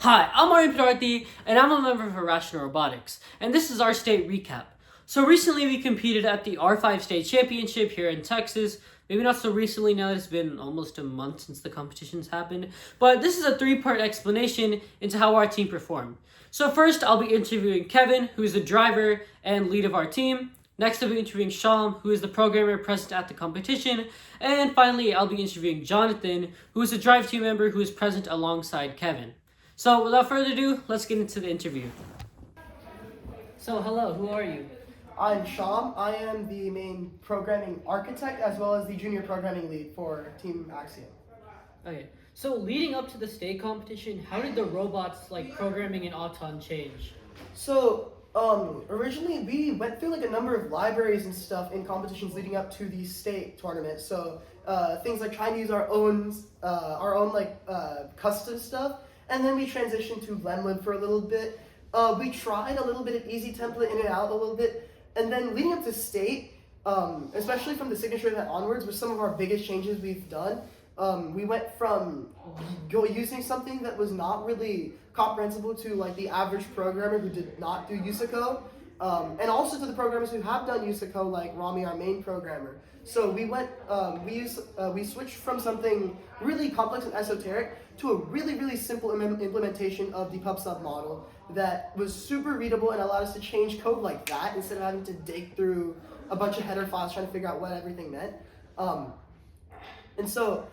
Hi, I'm Aryan Pidarthi, and I'm a member of Irrational Robotics, and this is our state recap. So recently we competed at the R5 State Championship here in Texas. Maybe not so recently now, it's been almost a month since the competitions happened. But this is a three-part explanation into how our team performed. So first, I'll be interviewing Kevin, who is the driver and lead of our team. Next, I'll be interviewing Sham, who is the programmer present at the competition. And finally, I'll be interviewing Jonathan, who is a drive team member who is present alongside Kevin. So without further ado, let's get into the interview. So hello, who are you? I'm Sham. I am the main programming architect as well as the junior programming lead for Team Axiom. Okay, so leading up to the state competition, how did the robots like programming and auton change? So originally we went through like a number of libraries and stuff in competitions leading up to the state tournament. So things like trying to use our own custom stuff, and then we transitioned to Lemlib for a little bit. We tried a little bit of easy template in and out a little bit, and then leading up to state, especially from the signature event onwards, were some of our biggest changes we've done. We went from using something that was not really comprehensible to like the average programmer who did not do USACO, and also to the programmers who have done USACO, like Rami, our main programmer. So we switched from something really complex and esoteric to a really simple implementation of the pub/sub model that was super readable and allowed us to change code like that instead of having to dig through a bunch of header files trying to figure out what everything meant. And so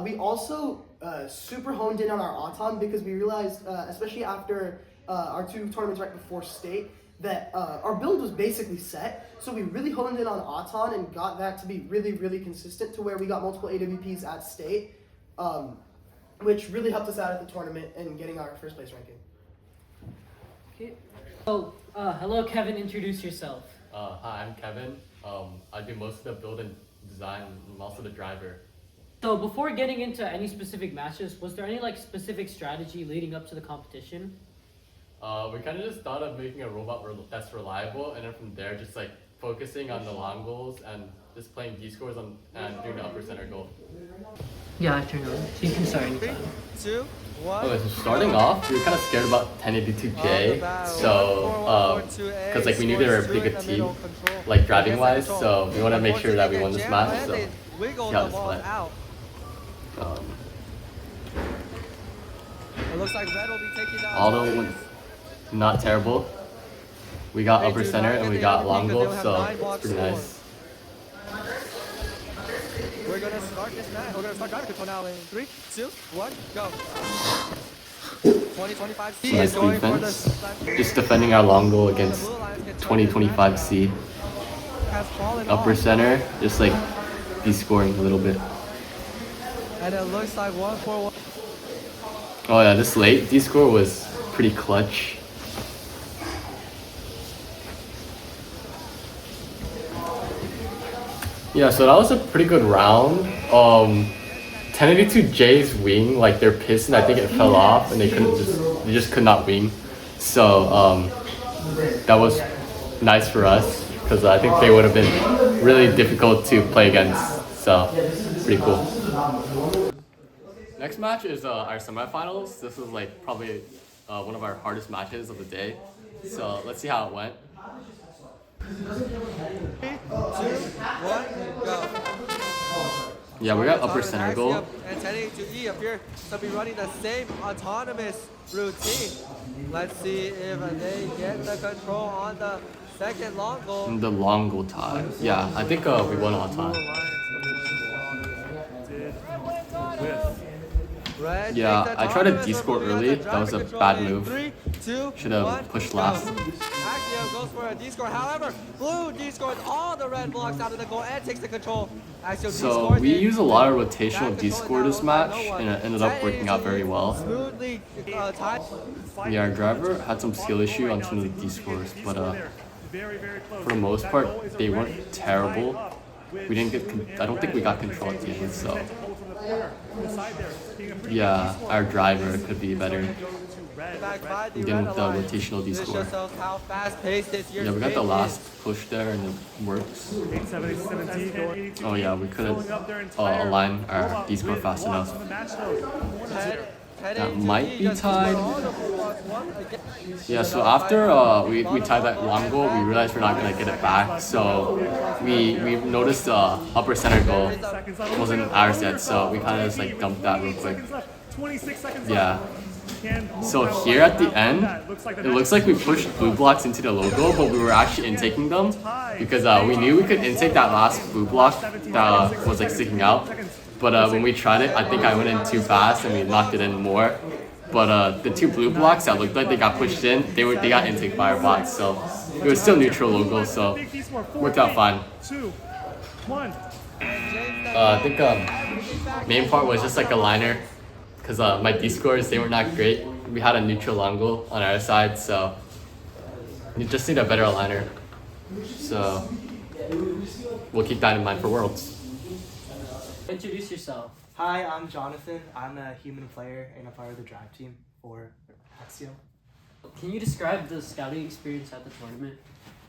we also super honed in on our auton because we realized, especially after our two tournaments right before state, that our build was basically set. So we really honed in on auton and got that to be really consistent to where we got multiple AWPs at state, which really helped us out at the tournament and getting our first place ranking. Okay. So, hello Kevin, introduce yourself. Hi, I'm Kevin. I do most of the build and design and also the driver. So before getting into any specific matches, was there any like specific strategy leading up to the competition? We kind of just thought of making a robot that's reliable, and then from there just like focusing on the long goals and just playing D scores and doing the upper center goal. Yeah, I turned on. So you can start anytime. 3, 2, 1. Okay, so starting off, we were kind of scared about 1082J, so because like we knew they were a pretty good team, like driving wise, so we want to make sure that we won this match. So see how this went. It looks like Red will be taking down. Although went not terrible, we got upper center and we got long goal, so it's pretty nice. We're gonna start this match. We're gonna start driver control now in 3, 2, 1, go. 2025C Nice is going for defense. the Just defending our long goal against 2025C. has fallen Upper off. center, just like de-scoring a little bit. And it looks like 1-4-1. Oh yeah, this late de-score was pretty clutch. Yeah, so that was a pretty good round. 1082J's wing, like their piston, I think it fell off and they just could not wing. So that was nice for us because I think they would have been really difficult to play against. So pretty cool. Next match is our semifinals. This was like probably one of our hardest matches of the day. So let's see how it went. 3, 2, 1, go. Yeah, we got upper center goal. And 1082E appear to be running the same autonomous routine. Let's see if they get the control on the second long goal. The long goal tie. Yeah, I think we won on time. Yeah, I tried to de-score early. That was a bad move. Should have pushed last. Axiom goes for a D-score. However, blue D-scores all the red blocks out of the goal and takes the control. Axiom So D-scores we it. use a lot of rotational D-score this match, and it ended up working out very well. Smoothly tied. Yeah, our driver had some skill issue on some of the D-scores, but for the most part, they weren't terrible. We didn't get. I don't think we got control at the end, so yeah, our driver could be better. Again with the rotational D-score. Yeah, we got the last push there and it works. Oh yeah, we couldn't align our D-score fast enough. heading That to might E be just tied. before all the blue blocks won again. Yeah, so after we tied that long goal, we realized we're not gonna get it back. So we noticed the upper center goal wasn't ours yet, so we kind of just like dumped that real quick. 26 seconds Yeah. left. So here at the end, it looks like we pushed blue blocks into the logo, but we were actually intaking them because we knew we could intake that last blue block that was like sticking out. But when we tried it, I think I went in too fast and we knocked it in more. But the two blue blocks that looked like they got pushed in, they got intake by our bots, so it was still neutral logo, so worked out fine. 2, 1. I think main part was just like a liner, because my D scores, they were not great. We had a neutral long goal on our side, so you just need a better liner. So we'll keep that in mind for Worlds. Introduce yourself. Hi, I'm Jonathan. I'm a human player and a part of the drive team for Axio. Can you describe the scouting experience at the tournament?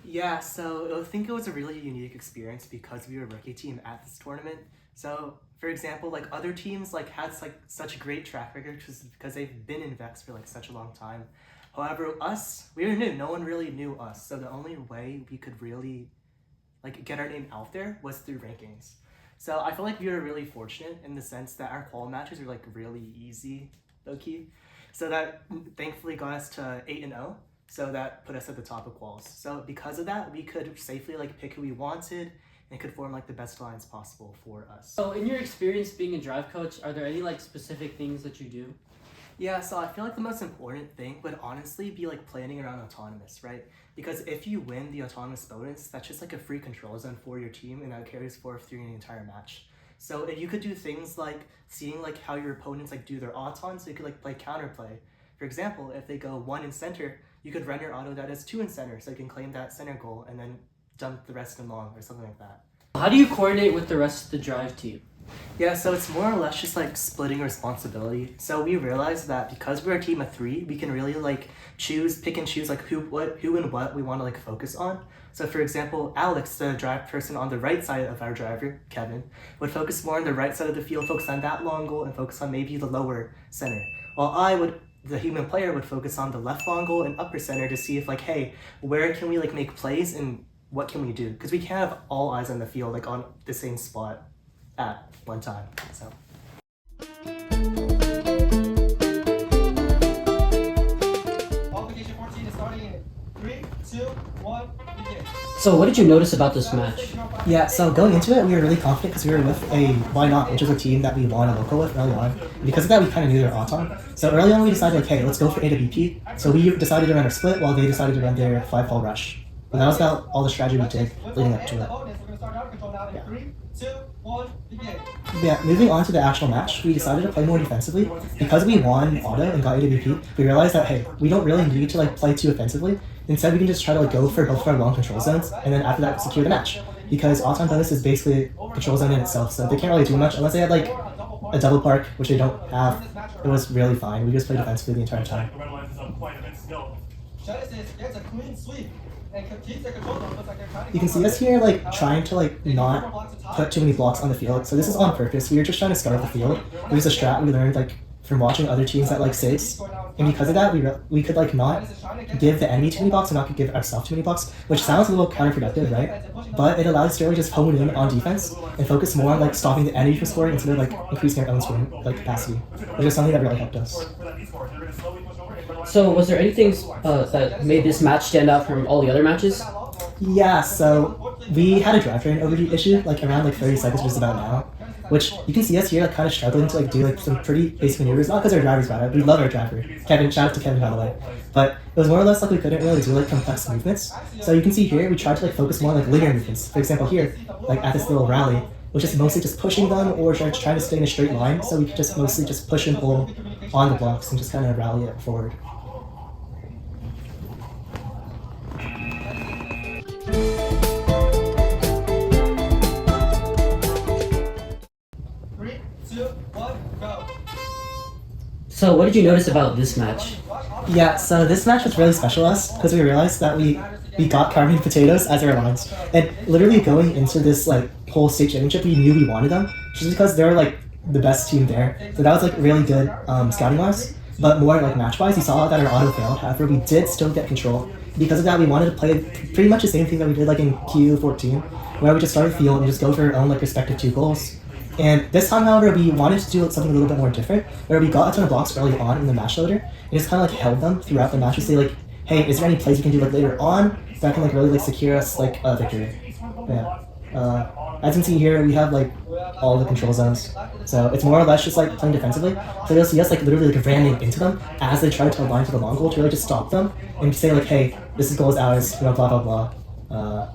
Yeah, so I think it was a really unique experience because we were a rookie team at this tournament. So, for example, like other teams like had like such a great track record because they've been in VEX for like such a long time. However, us, we were new. No one really knew us. So the only way we could really like get our name out there was through rankings. So I feel like we were really fortunate in the sense that our qual matches were like really easy, low key. So that thankfully got us to 8-0. So that put us at the top of quals. So because of that, we could safely like pick who we wanted and could form like the best lines possible for us. So in your experience being a drive coach, are there any like specific things that you do? Yeah, so I feel like the most important thing would honestly be like planning around autonomous, right? Because if you win the autonomous bonus, that's just like a free control zone for your team and that carries forward through the entire match. So if you could do things like seeing like how your opponents like do their auton, so you could like play counterplay. For example, if they go 1 in center, you could render auto that as 2 in center, so you can claim that center goal and then dump the rest in long or something like that. How do you coordinate with the rest of the drive team? Yeah, so it's more or less just like splitting responsibility. So we realized that because we're a team of 3, we can really like pick and choose like who and what we want to like focus on. So for example, Alex, the drive person on the right side of our driver, Kevin, would focus more on the right side of the field, focus on that long goal and focus on maybe the lower center. While the human player would focus on the left long goal and upper center to see if like, hey, where can we like make plays and what can we do? Because we can't have all eyes on the field like on the same spot at one time. So. Qualification 14 is starting in 3, 2, 1, begin. So what did you notice about this match? Yeah, so going into it, we were really confident because we were with a Why Not, which is a team that we won a local with early on. And because of that, we kind of knew their auton. So early on, we decided, like, hey, let's go for A to BP. So we decided to run our split while they decided to run their 5-fall rush. And that was about all the strategy we did leading up to it. We're going to start out of control now in 3, 2, 1, begin. Yeah, moving on to the actual match, we decided to play more defensively. Because we won auto and got A to BP, we realized that, hey, we don't really need to, like, play too offensively. Instead, we can just try to, like, go for both of our long control zones, and then after that, secure the match. Because auton bonus is basically a control zone in itself, so they can't really do much unless they had, like, a double park, which they don't have. It was really fine. We just played defensively the entire time. Genesis gets a clean sweep and keeps the control zone. Looks like they're trying to You can see us here, like, trying to, like, not put too many blocks on the field. So this is on purpose. We were just trying to scout the field. It was a strat we learned, like, from watching other teams at, like, 6. And because of that, we could, like, not give the enemy too many blocks and not give ourselves too many blocks, which sounds a little counterproductive, right? But it allows us to really just hone in on defense and focus more on, like, stopping the enemy from scoring instead of, like, increasing our own scoring, like, capacity, which is something that really helped us. So was there anything that made this match stand out from all the other matches? Yeah, so we had a drive train overheat issue, like, around, like, 30 seconds, just about now. Which you can see us here, like, kind of struggling to, like, do, like, some pretty basic maneuvers. Not because our driver's bad. We love our driver. Kevin, shout out to Kevin, by the way. But it was more or less like we couldn't really do, like, complex movements. So you can see here, we tried to, like, focus more on, like, linear movements. For example, here, like, at this little rally, which is mostly just pushing them or trying to stay in a straight line. So we could just mostly just push and pull on the blocks and just kind of rally it forward. So what did you notice about this match? Yeah, so this match was really special to us because we realized that we got Carbonated Potatoes as our lines. And literally going into this, like, whole state championship, we knew we wanted them just because they were, like, the best team there. So that was like really good scouting wise. But more like match wise, you saw that our auto failed. However, we did still get control. Because of that, we wanted to play pretty much the same thing that we did like in Q14, where we just started the field and just go for our own like respective 2 goals. And this time, however, we wanted to do something a little bit more different, where we got a ton of blocks early on in the match loader, and just kind of like held them throughout the match to say like, hey, is there any plays we can do like later on that can like really like secure us like a victory? Yeah. As you can see here, we have like all the control zones, so it's more or less just like playing defensively. So you'll see us like literally like ramming into them as they try to align to the long goal to really just stop them and say like, hey, this goal is ours, you know, blah blah blah.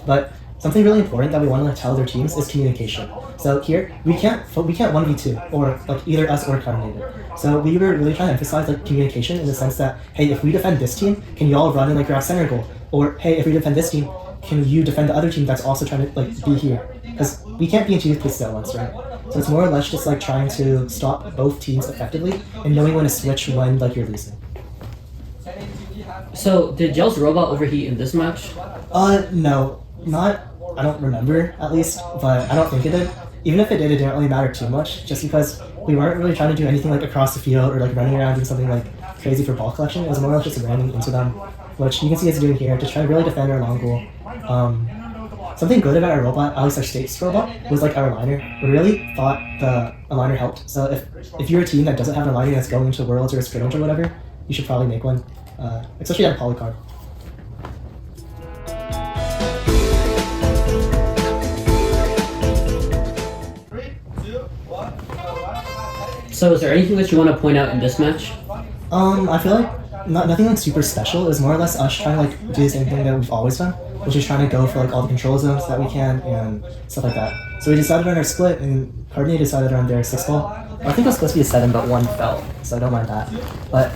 But something really important that we want to tell their teams is communication. So here we can't 1v2 or like either us or Carbonated. So we were really trying to emphasize like communication in the sense that, hey, if we defend this team, can you all run and like grab center goal? Or hey, if we defend this team, can you defend the other team that's also trying to like be here? Because we can't be in 2 places at once, right? So it's more or less just like trying to stop both teams effectively and knowing when to switch when like you're losing. So did y'all's robot overheat in this match? No, not. I don't remember at least, but I don't think it did. Even if it did, it didn't really matter too much, just because we weren't really trying to do anything like across the field or like running around doing something like crazy for ball collection. It was more or less just ramming into them, which you can see us doing here to try to really defend our long goal. Something good about our robot, at least our state's robot, was like our aligner. We really thought the aligner helped. So if you're a team that doesn't have an aligner that's going into Worlds or a scrimmage or whatever, you should probably make one, especially at a polycard. So is there anything that you want to point out in this match? I feel like nothing like super special. It was more or less us trying to like do the same thing that we've always done, which is trying to go for like all the control zones that we can and stuff like that. So we decided on our split, and Carbonated decided on their 6 ball. I think it was supposed to be a 7, but 1 fell, so I don't mind that. But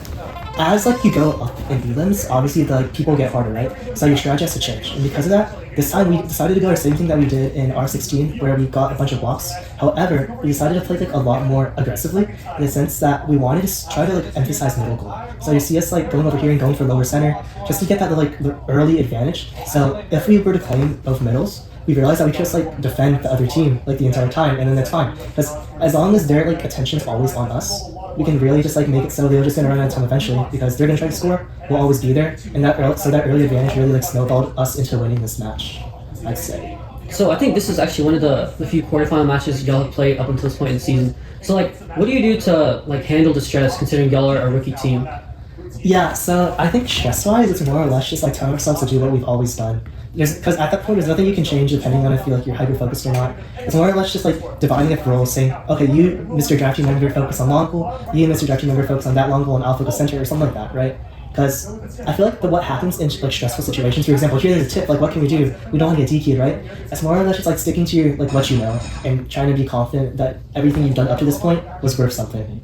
as like you go up in elims, obviously the people get harder, right? So your strategy has to change, and because of that, this time we decided to go the same thing that we did in R16, where we got a bunch of blocks. However, we decided to play like a lot more aggressively, in the sense that we wanted to try to like emphasize middle goal. So you see us like going over here and going for lower center, just to get that like the early advantage. So if we were to claim both middles, we realized that we could just like defend the other team like the entire time, and then that's fine. Because as long as their like attention's always on us, we can really just like make it so they're just gonna run out of time eventually, because they're gonna try to score, we'll always be there, and that early advantage really like snowballed us into winning this match, I'd say. So I think this is actually one of the few quarterfinal matches y'all have played up until this point in the season. So like, what do you do to like handle the stress, considering y'all are a rookie team? Yeah, so I think stress-wise, it's more or less just like telling ourselves to do what we've always done. Because at that point, there's nothing you can change depending on if you like you're hyper-focused or not. It's more or less just like dividing up roles, saying, okay, you, Mr. Draft Team member, focus on long goal, you, Mr. Draft Team member, focus on that long goal, and I'll focus center, or something like that, right? Because I feel like what happens in like stressful situations, for example, here there's a tip, like what can we do? We don't want to get DQ'd, right? It's more or less just like sticking to your, like what you know, and trying to be confident that everything you've done up to this point was worth something.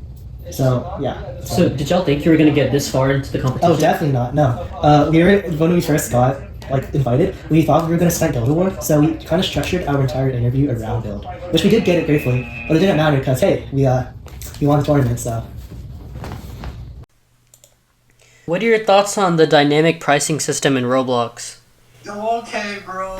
So yeah. So did y'all think you were gonna get this far into the competition? Oh, definitely not. No. When we first got like invited, we thought we were gonna start Build Award, so we kind of structured our entire interview around Build, which we did get it gratefully, but it didn't matter because hey, we won the tournament, so. What are your thoughts on the dynamic pricing system in Roblox? Okay, bro.